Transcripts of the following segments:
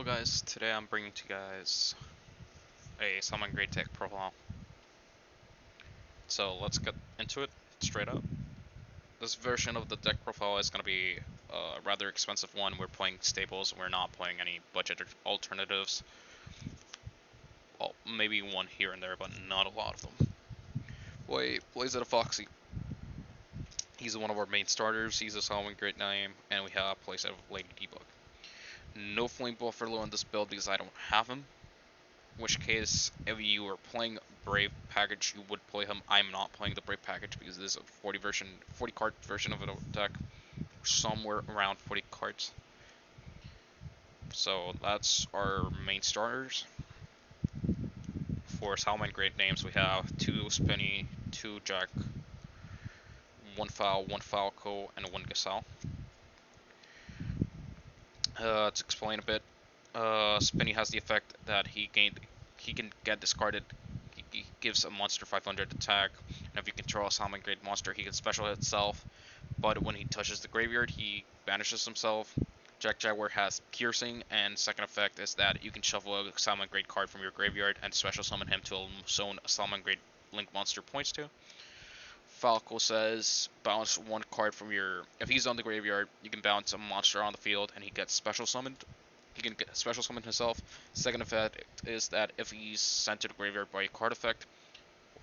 Hello guys, today I'm bringing to you guys a Salamangreat tech profile. So let's get into it straight up. This version of the deck profile is going to be a rather expensive one. We're playing staples, we're not playing any budget alternatives. Well, maybe one here and there, but not a lot of them. Blaze of Foxy. He's one of our main starters, he's a Salamangreat name, and we have playset of Lady Debug. No Flame Buffalo in this build because I don't have him. In which case, if you were playing Brave package, you would play him. I'm not playing the Brave package because this is a 40 card version of a deck, somewhere around 40 cards. So that's our main starters. For Salamangreat names, we have 2 Spinny, 2 Jack, 1 Foul, 1 Falco, and 1 Gazelle. To explain a bit, Spinny has the effect that he can get discarded. He gives a monster 500 attack, and if you control a Salamangreat monster, he can special hit itself, but when he touches the graveyard, he banishes himself. Jack Jaguar has piercing, and second effect is that you can shuffle a Salamangreat card from your graveyard and special summon him to a zone a Salamangreat link monster points to. Falco says bounce 1 card from your... If he's on the graveyard, you can bounce a monster on the field, and he gets special summoned. He can get special summon himself. Second effect is that if he's sent to the graveyard by a card effect,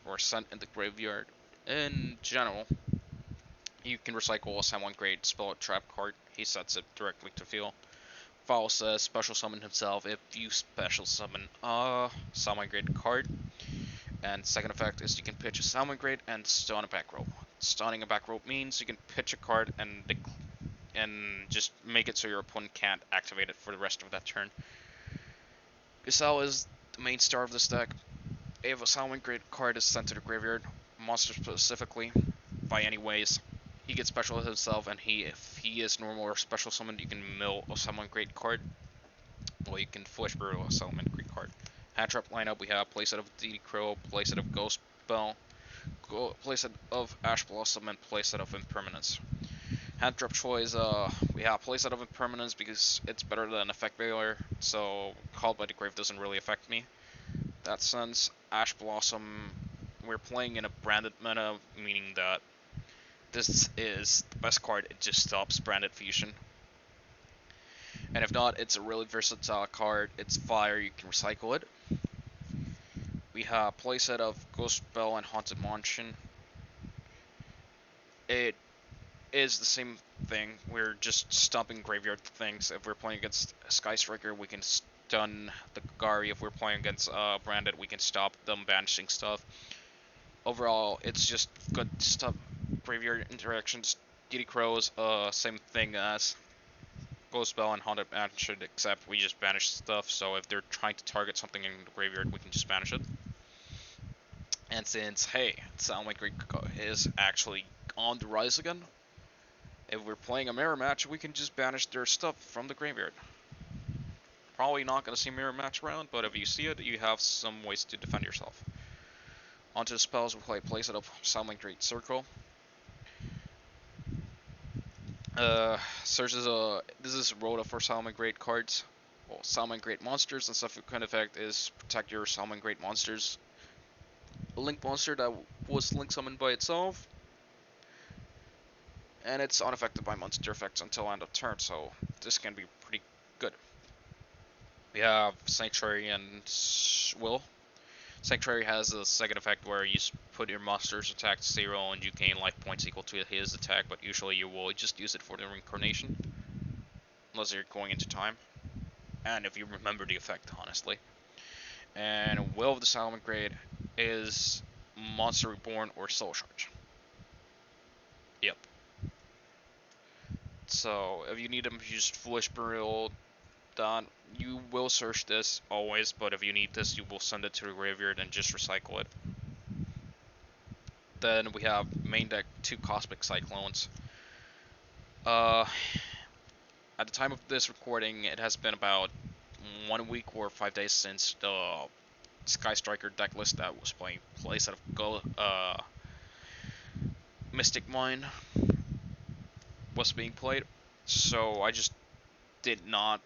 or sent in the graveyard in general, you can recycle a Salamangreat spell trap card. He sets it directly to field. Foul says special summon himself if you special summon a Salamangreat card. And second effect is you can pitch a Salamangreat and stun a back row. Stunning a back row means you can pitch a card and just make it so your opponent can't activate it for the rest of that turn. Gazelle is the main star of this deck. If a Salamangreat card is sent to the graveyard, monster specifically, by any ways, he gets special himself, and if he is normal or special summoned, you can mill a Salamangreat card. Well, you can Flesh Burrow a Salamangreat card. Hand trap lineup, we have playset of DD Crow, playset of Ghost Bell, playset of Ash Blossom, and playset of Impermanence. Hand trap choice, we have playset of Impermanence because it's better than Effect Veiler, so Called by the Grave doesn't really affect me. That sense, Ash Blossom, we're playing in a branded meta, meaning that this is the best card, it just stops branded fusion. And if not, it's a really versatile card, it's fire, you can recycle it. We have playset of Ghost Bell and Haunted Mansion. It is the same thing, we're just stomping graveyard things. If we're playing against Sky Striker, we can stun the Gari. If we're playing against Branded, we can stop them banishing stuff. Overall, it's just good stuff. Graveyard interactions. DD Crows, same thing as Ghost Bell and Haunted Mansion, except we just banish stuff, so if they're trying to target something in the graveyard, we can just banish it. And since, hey, Salamangreat is actually on the rise again, if we're playing a mirror match, we can just banish their stuff from the graveyard. Probably not going to see mirror match around, but if you see it, you have some ways to defend yourself. Onto the spells, we play playset of Salamangreat Circle. This is Rhoda for Salamangreat cards. Well, Salamangreat monsters, and subsequent effect is protect your Salamangreat monsters. A link monster that was link summoned by itself, and it's unaffected by monster effects until end of turn, so this can be pretty good. We have Sanctuary and Will. Sanctuary has a second effect where you put your monster's attack to 0 and you gain life points equal to his attack, but usually you will just use it for the reincarnation, unless you're going into time, and if you remember the effect, honestly. And Will of the Salamangreat is Monster Reborn or Soul Charge. Yep. So if you need them, you just Foolish Burial. You will search this always, but if you need this, you will send it to the graveyard and just recycle it. Then we have main deck 2 Cosmic Cyclones. At the time of this recording, it has been about 1 week or 5 days since the Sky Striker deck list that was playing playset of Mystic Mine was being played, so I just did not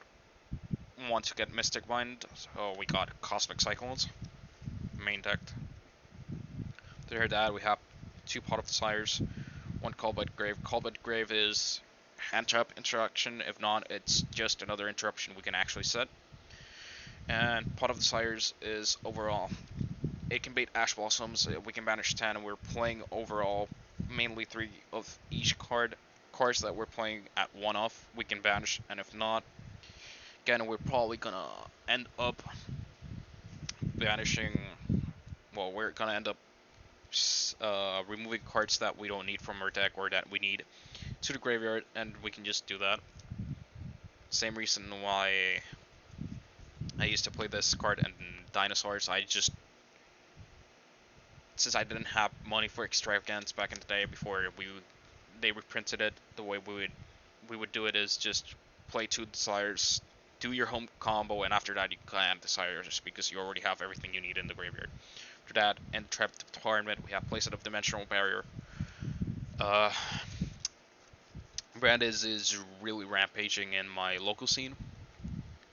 want to get Mystic Mind, so we got Cosmic Cyclones, main deck. To hear that, we have 2 Pot of Desires, 1 Callbite Grave. Callbite Grave is hand trap interaction, if not, it's just another interruption we can actually set. And Pot of Desires is overall. It can bait Ash Blossoms, we can banish 10, and we're playing overall mainly 3 of each cards that we're playing at 1 off, we can banish, and if not, again, we're probably gonna end up banishing, well, we're gonna end up removing cards that we don't need from our deck or that we need to the graveyard, and we can just do that. Same reason why I used to play this card in Dinosaurs. Since I didn't have money for extravagance back in the day before they reprinted it, the way we would do it is just play 2 Desires, do your home combo, and after that you can add Desires because you already have everything you need in the graveyard. After that, and Trap Department, we have Playset of Dimensional Barrier. Brandis is really rampaging in my local scene,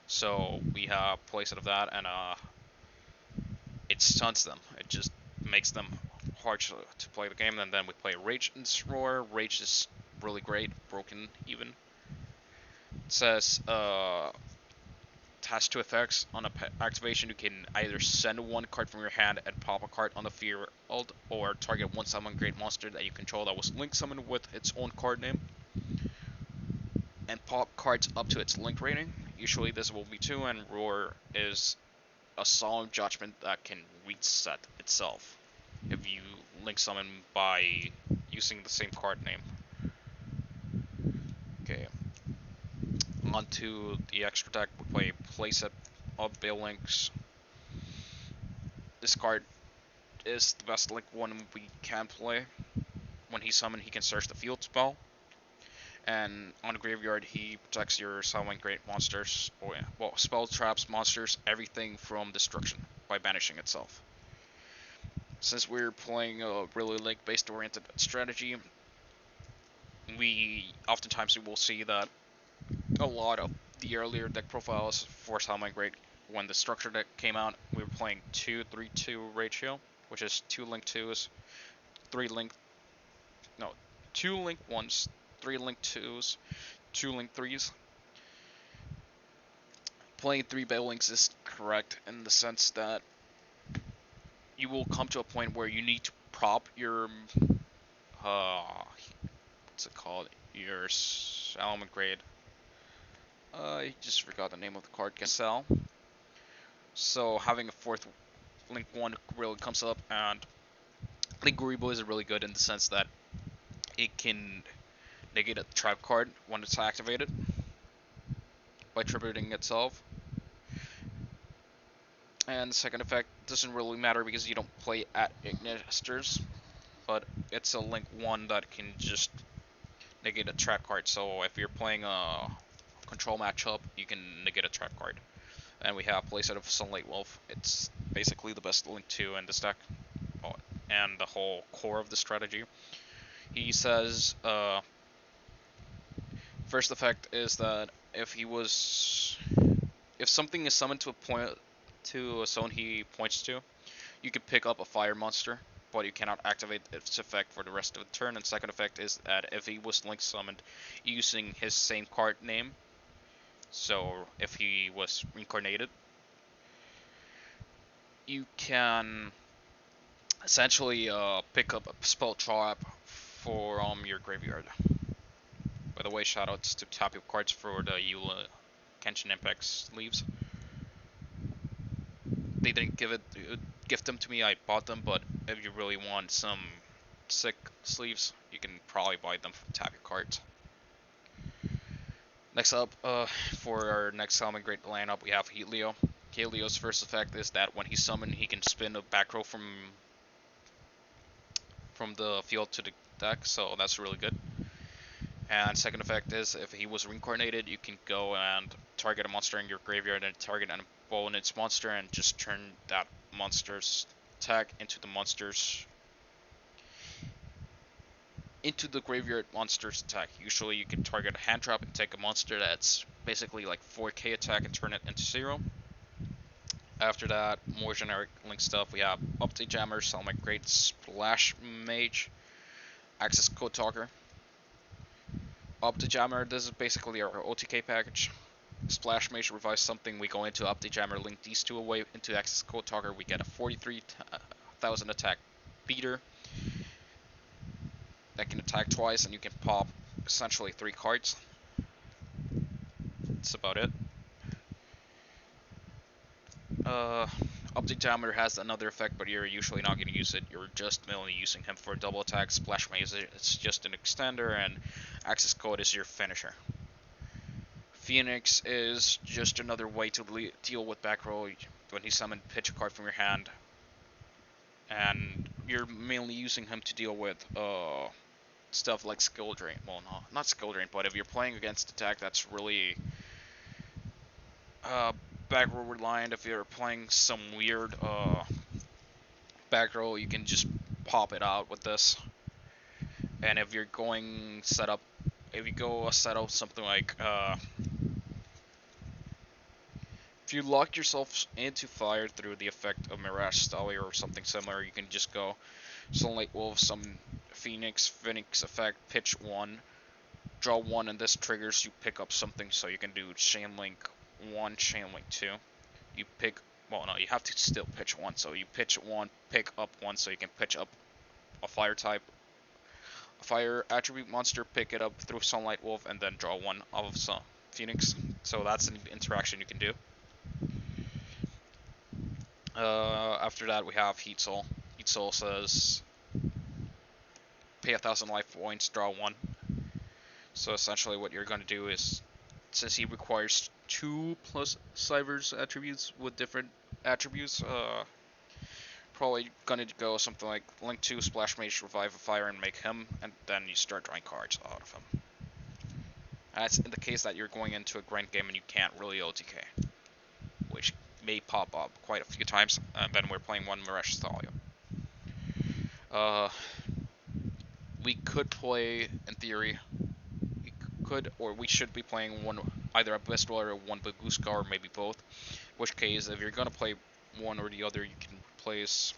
so we have Playset of that, and it stuns them. It just makes them hard to play the game, and then we play Rage and Roar. Rage is really great, broken even. It says has 2 effects. On activation, you can either send 1 card from your hand and pop a card on the field, or target 1 Salamangreat monster that you control that was link summoned with its own card name, and pop cards up to its link rating. Usually this will be 2, and Roar is a Solemn Judgment that can reset itself if you link summon by using the same card name. Okay. On to the extra deck, we play Playset of Balinks. This card is the best link one we can play. When he's summoned, he can search the field spell. And on the graveyard, he protects your Salamangreat monsters, well, spell traps, monsters, everything from destruction by banishing itself. Since we're playing a really link-based oriented strategy, oftentimes we will see that a lot of the earlier deck profiles for Salamangreat, when the structure deck came out, we were playing 2-3-2 ratio, which is 2 link 2s, 2 link 1s, 3 link 2s, 2 link 3s. Playing 3 Balinks is correct in the sense that you will come to a point where you need to prop your what's it called? Your Salamangreat. I just forgot the name of the card. Sell. So having a 4th Link 1 really comes up, and Link Garibo is really good in the sense that it can negate a trap card when it's activated by tributing itself. And the second effect doesn't really matter because you don't play at Ignisters, but it's a Link 1 that can just negate a trap card. So if you're playing a control matchup, you can negate a trap card. And we have Playset of Sunlight Wolf. It's basically the best Link 2 in this deck, and the whole core of the strategy. He says, first effect is that if something is summoned to a zone he points to, you can pick up a fire monster, but you cannot activate its effect for the rest of the turn. And second effect is that if he was link summoned using his same card name, so if he was reincarnated, you can essentially pick up a spell trap from your graveyard. By the way, shoutouts to Tapu cards for the Eula Kenshin Impact sleeves. They didn't gift them to me, I bought them, but if you really want some sick sleeves, you can probably buy them from Tapu cards. Next up, for our next Salamangreat lineup, we have Yugioh. Yugioh's first effect is that when he's summoned, he can spin a back row from the field to the deck, so that's really good. And second effect is if he was reincarnated, you can go and target a monster in your graveyard and target an opponent's monster and just turn that monster's attack into the graveyard monster's attack. Usually you can target a hand trap and take a monster that's basically like 4k attack and turn it into 0. After that, more generic link stuff, we have Update Jammer, Salamangreat, Splash Mage, Access Code Talker. Update Jammer, this is basically our OTK package. Splash Mage revives something, we go into Update Jammer, link these two away into Access Code Talker, we get a 43,000 attack beater that can attack twice, and you can pop essentially 3 cards. That's about it. Update Jammer has another effect, but you're usually not going to use it. You're just mainly using him for double attack. Splash Mage is just an extender, and Access Code is your finisher. Phoenix is just another way to deal with back row when he summoned, pitch a card from your hand, and you're mainly using him to deal with stuff like skill drain. Well, no, not skill drain, but if you're playing against a deck that's really back row reliant, if you're playing some weird back row, you can just pop it out with this. And if you're going setup, if you go set up something like if you lock yourself into fire through the effect of Mirage Stallion or something similar, you can just go Sunlight Wolf, some Phoenix effect, pitch 1, draw 1, and this triggers you pick up something, so you can do Chain Link 1, Chain Link 2. You pick, well no, you have to still pitch 1, so you pitch 1, pick up 1, so you can pitch up a fire type, a fire attribute monster, pick it up through Sunlight Wolf, and then draw 1 off of some Phoenix. So that's an interaction you can do. After that we have Heat Soul. Heat Soul says pay 1,000 life points, draw 1. So essentially what you're going to do is, since he requires 2 plus Cyber's attributes with different attributes, probably going to go something like Link 2, Splash Mage, Revive a Fire, and make him, and then you start drawing cards out of him. And that's in the case that you're going into a grind game and you can't really OTK, which may pop up quite a few times, and then we're playing one Mirage Stallion. We could play, in theory, we should be playing one, either a Best Dweller or one Baguska, or maybe both. In which case, if you're gonna play one or the other, you can replace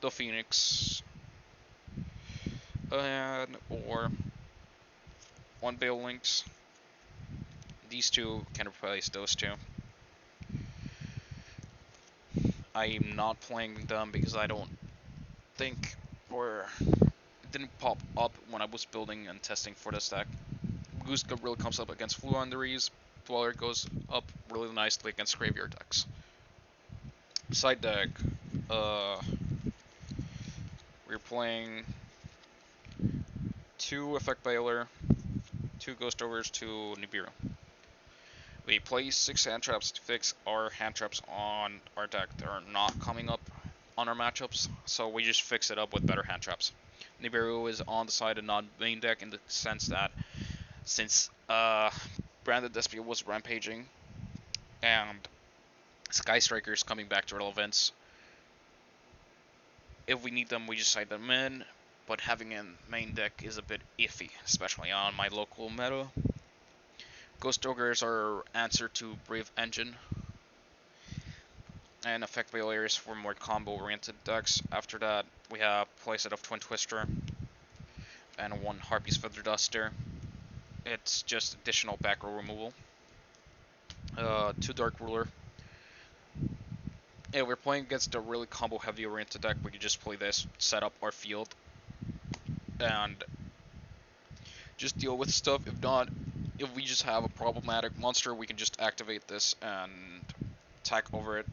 the Phoenix, or one Bale Links. These two can replace those two. I'm not playing them because I don't think, or it didn't pop up when I was building and testing for this deck. Baguska really comes up against Fluenderies. Dweller goes up really nicely against graveyard decks. Side deck, we're playing 2 Effect Baler, 2 Ghost Overs, 2 Nibiru. We play 6 hand traps to fix our hand traps on our deck that are not coming up on our matchups, so we just fix it up with better hand traps. Nibiru is on the side of non-main deck in the sense that since Branded Despia was rampaging and Sky Striker is coming back to relevance, if we need them, we just side them in, but having a main deck is a bit iffy, especially on my local meta. Ghost Ogres are answer to Brave Engine, and Effect Barriers for more combo-oriented decks. After that, we have Playset of Twin Twister, and 1 Harpy's Feather Duster. It's just additional back row removal. 2 Dark Ruler. Yeah, we're playing against a really combo-heavy oriented deck. We can just play this, set up our field, and just deal with stuff. If not, if we just have a problematic monster, we can just activate this and attack over it.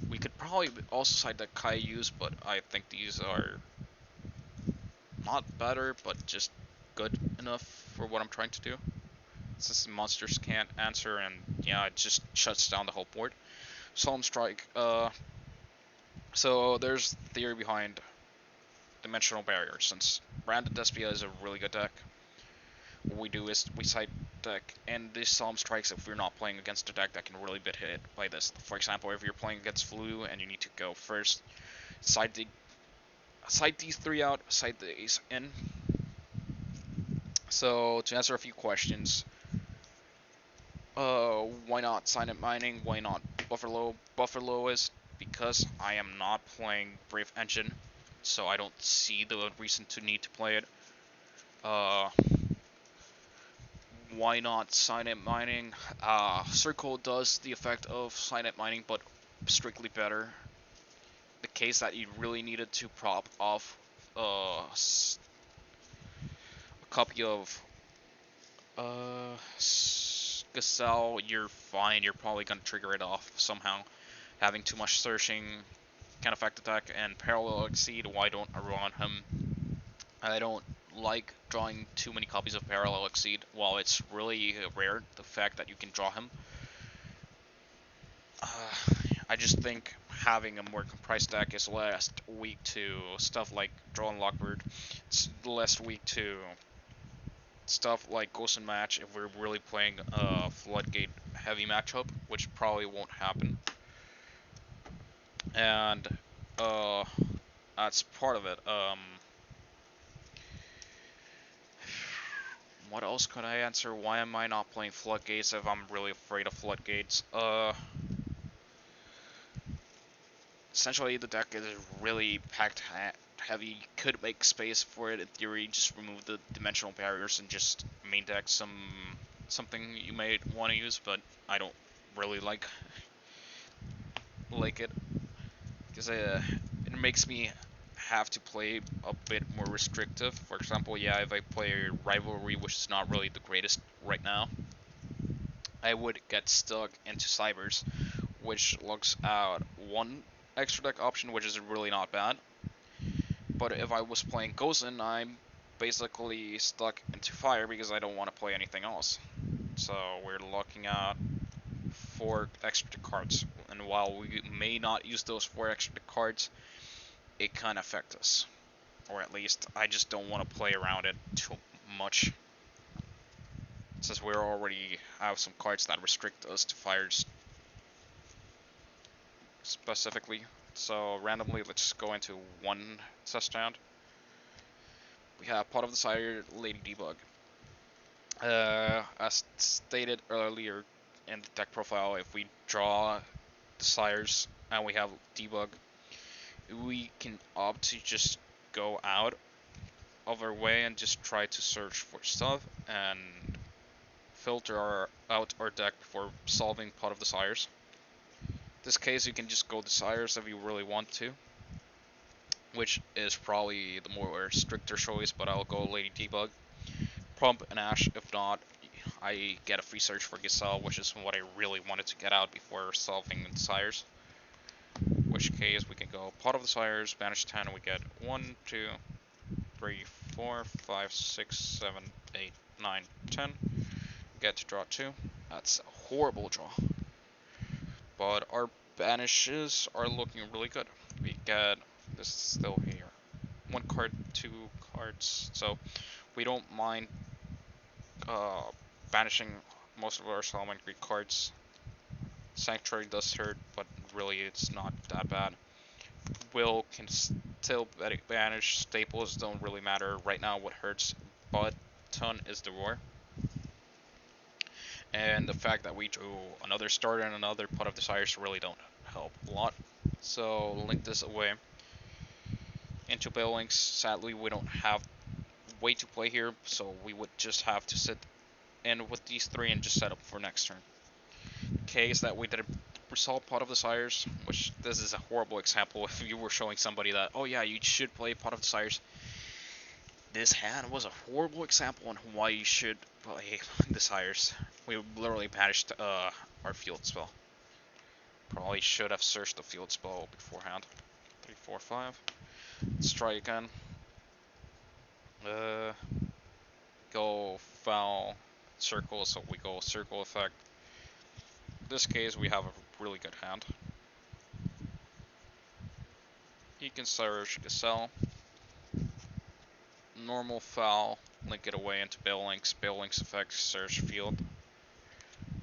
We could probably also side deck Kaiyus, but I think these are not better, but just good enough for what I'm trying to do. Since the monsters can't answer, and yeah, it just shuts down the whole board. Solemn Strike. So there's theory behind Dimensional Barrier. Since Branded Despia is a really good deck, what we do is we side deck, and these Solemn Strikes, if we're not playing against a deck that can really be hit by this. For example, if you're playing against Flu and you need to go first, side these 3 out, side these in. So to answer a few questions, Why not Silent Mining? Why not Buffalo? Buffalo is because I am not playing Brave Engine, so I don't see the reason to need to play it. Uh, why not Silent Mining? Circle does the effect of Silent Mining, but strictly better. The case that you really needed to prop off a copy of Gazelle, you're fine. You're probably gonna trigger it off somehow. Having too much searching can affect attack, and Parallel Exceed, why don't I run him? I don't like drawing too many copies of Parallel Exceed. While it's really rare, the fact that you can draw him, I just think having a more comprised deck is less weak to stuff like Draw and Lockbird. It's less weak to stuff like Ghost and Match if we're really playing a Floodgate heavy matchup, which probably won't happen. And that's part of it. What else could I answer? Why am I not playing Floodgates if I'm really afraid of Floodgates? Essentially the deck is really packed heavy. You could make space for it in theory, just remove the dimensional barriers and just main deck something you may want to use, but I don't really like it because it makes me have to play a bit more restrictive. For example, yeah, if I play Rivalry, which is not really the greatest right now, I would get stuck into Cybers, which looks at one extra deck option, which is really not bad. But if I was playing Gozen, I'm basically stuck into Fire because I don't want to play anything else. So we're looking at 4 extra cards, and while we may not use those 4 extra cards, it can affect us. Or at least, I just don't want to play around it too much, since we already have some cards that restrict us to fires specifically. So randomly, let's go into one test round. We have Pot of Desire, Lady Debug. As stated earlier in the deck profile, if we draw Desires and we have Debug, we can opt to just go out of our way and just try to search for stuff and filter out our deck before solving Pot of Desires. In this case, you can just go Desires if you really want to, which is probably the more stricter choice, but I'll go Lady Debug. Prompt and Ash, if not, I get a free search for Gazelle, which is what I really wanted to get out before solving Desires. In which case, we can go Pot of Desires, banish 10, and we get 1, 2, 3, 4, 5, 6, 7, 8, 9, 10. Get to draw 2. That's a horrible draw. But our banishes are looking really good. We get, this is still here, 1 card, 2 cards, so we don't mind banishing most of our Salamangreat cards. Sanctuary does hurt, but really it's not that bad. Will can still banish. Staples don't really matter right now. What hurts but ton is the Roar. And the fact that we drew another starter and another Pot of Desires really don't help a lot. So link this away into Bale Links. Sadly, we don't have way to play here, so we would just have to sit in with these 3 and just set up for next turn. Case that we did resolve Pot of Desires, which this is a horrible example if you were showing somebody that, oh yeah, you should play Pot of Desires. This hand was a horrible example on why you should play Desires. We literally banished our field spell. Probably should have searched the field spell beforehand. 3, 4, 5. Let's try again. Go foul circle, so we go circle effect. In this case, we have a really good hand. He can search Gazelle. Normal foul, link it away into Bale Link's effect, search field.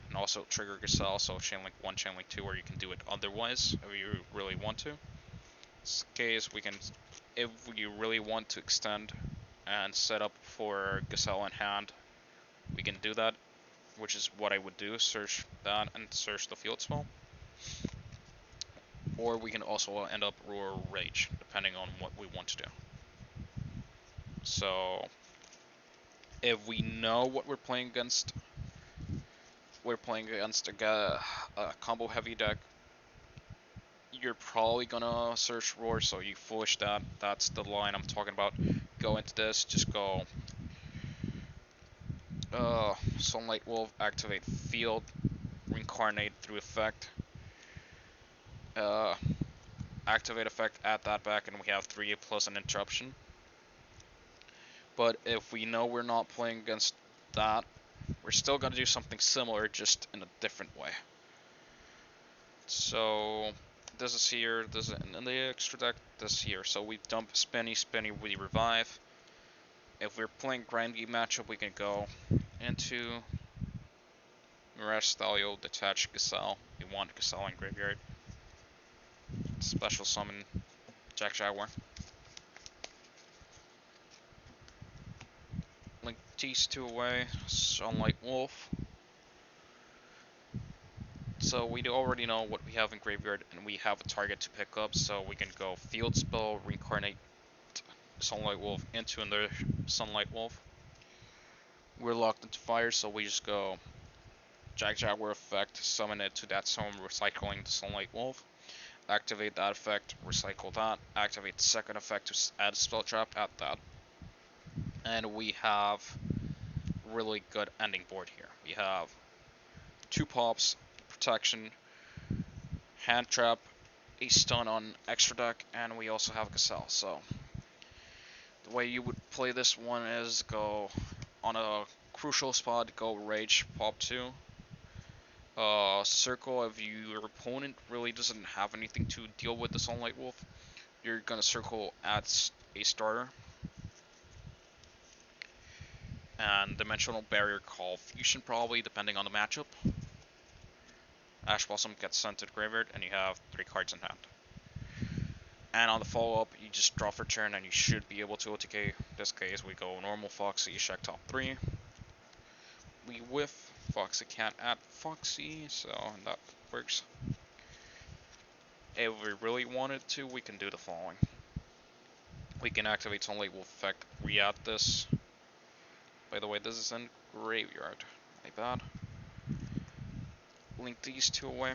And also trigger Gazelle, so chain link 1, chain link 2, or you can do it otherwise if you really want to. In this case, we can, if you really want to extend and set up for Gazelle in hand, we can do that. which is what I would do, search that and search the field spell. Or we can also end up Roar Rage, depending on what we want to do. So, if we know what we're playing against a combo heavy deck, you're probably gonna search Roar, so you foolish that. That's the line I'm talking about. Go into this, just go Sunlight Wolf, activate field, reincarnate through effect, uh, activate effect, add that back, and we have 3 plus an interruption. But if we know we're not playing against that, we're still gonna do something similar, just in a different way. So this is here, this is in the extra deck, this here. So we dump Spinny, we revive. If we're playing grindy matchup, we can go into Mirage Stalio, detach Gazelle. We want Gazelle in graveyard. Special summon Jack Jaguar. Link these 2 away, Sunlight Wolf. So we already know what we have in graveyard, and we have a target to pick up, so we can go field spell, reincarnate Sunlight Wolf into another Sunlight Wolf. We're locked into fire, so we just go Jack Jaguar effect, summon it to that zone, recycling the Sunlight Wolf. Activate that effect, recycle that. Activate the second effect to add a spell trap, add that. And we have really good ending board here. We have 2 pops, protection, hand trap, a stun on extra deck, and we also have Gazelle. So the way you would play this one is go on a crucial spot, go Rage, pop 2. Circle if your opponent really doesn't have anything to deal with the Sunlight Wolf, you're gonna circle at a starter. And Dimensional Barrier, call Fusion probably, depending on the matchup. Ash Blossom gets sent to the graveyard, and you have 3 cards in hand. And on the follow-up, you just draw for turn, and you should be able to OTK. In this case, we go normal Foxy, check top 3. We whiff. Foxy can't add Foxy, so that works. If we really wanted to, we can do the following. We can activate Sunlight Wolf effect, re-add this. By the way, this is in graveyard. My bad. Link these 2 away.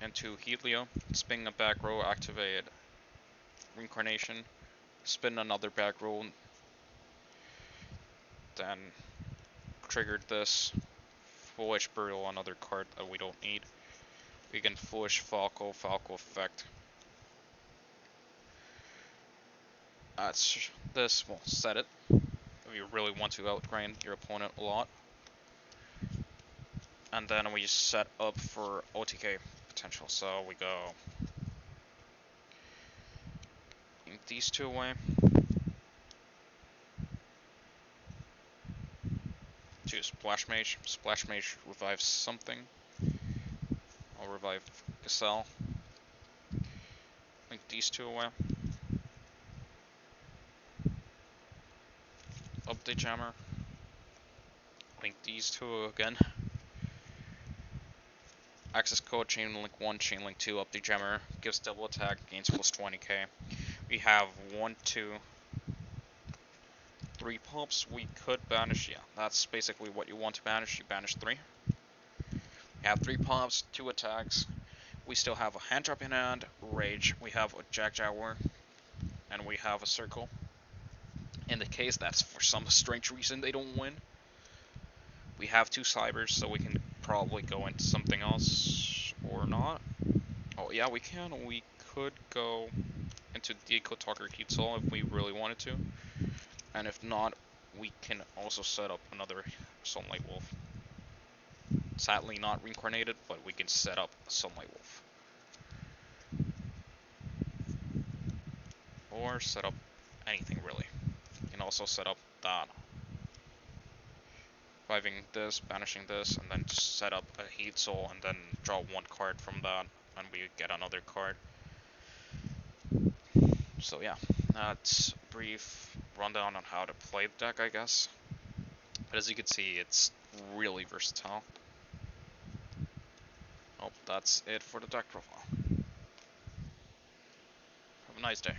Into Yugioh. Spin a back row, activate Reincarnation. Spin another back row. Then triggered this. Foolish Burial, another card that we don't need. We can Foolish Falco effect. This will set it. If you really want to outgrind your opponent a lot. And then we set up for OTK potential. So we go these 2 away. To Splash Mage. Splash Mage revives something. I'll revive Gazelle. Link these 2 away. Update Jammer. Link these 2 again. Access code chain link 1, chain link 2, update Jammer. Gives double attack, gains plus 20k. We have 1, 2, 3 pops. We could banish, yeah, that's basically what you want to banish. You banish 3. We have 3 pops, 2 attacks. We still have a hand trap in hand, Rage. We have a Jack Jaguar, and we have a Circle. In the case that's for some strange reason they don't win. We have 2 Cybers, so we can probably go into something else, or not. Oh yeah, we can. We could go into Deco Talker Heat Soul if we really wanted to. And if not, we can also set up another Sunlight Wolf. Sadly not reincarnated, but we can set up a Sunlight Wolf. Or set up anything really. You can also set up that. Reviving this, banishing this, and then just set up a Heat Soul and then draw 1 card from that, and we get another card. So yeah, that's a brief rundown on how to play the deck, I guess. But as you can see, it's really versatile. Oh, that's it for the deck profile. Have a nice day.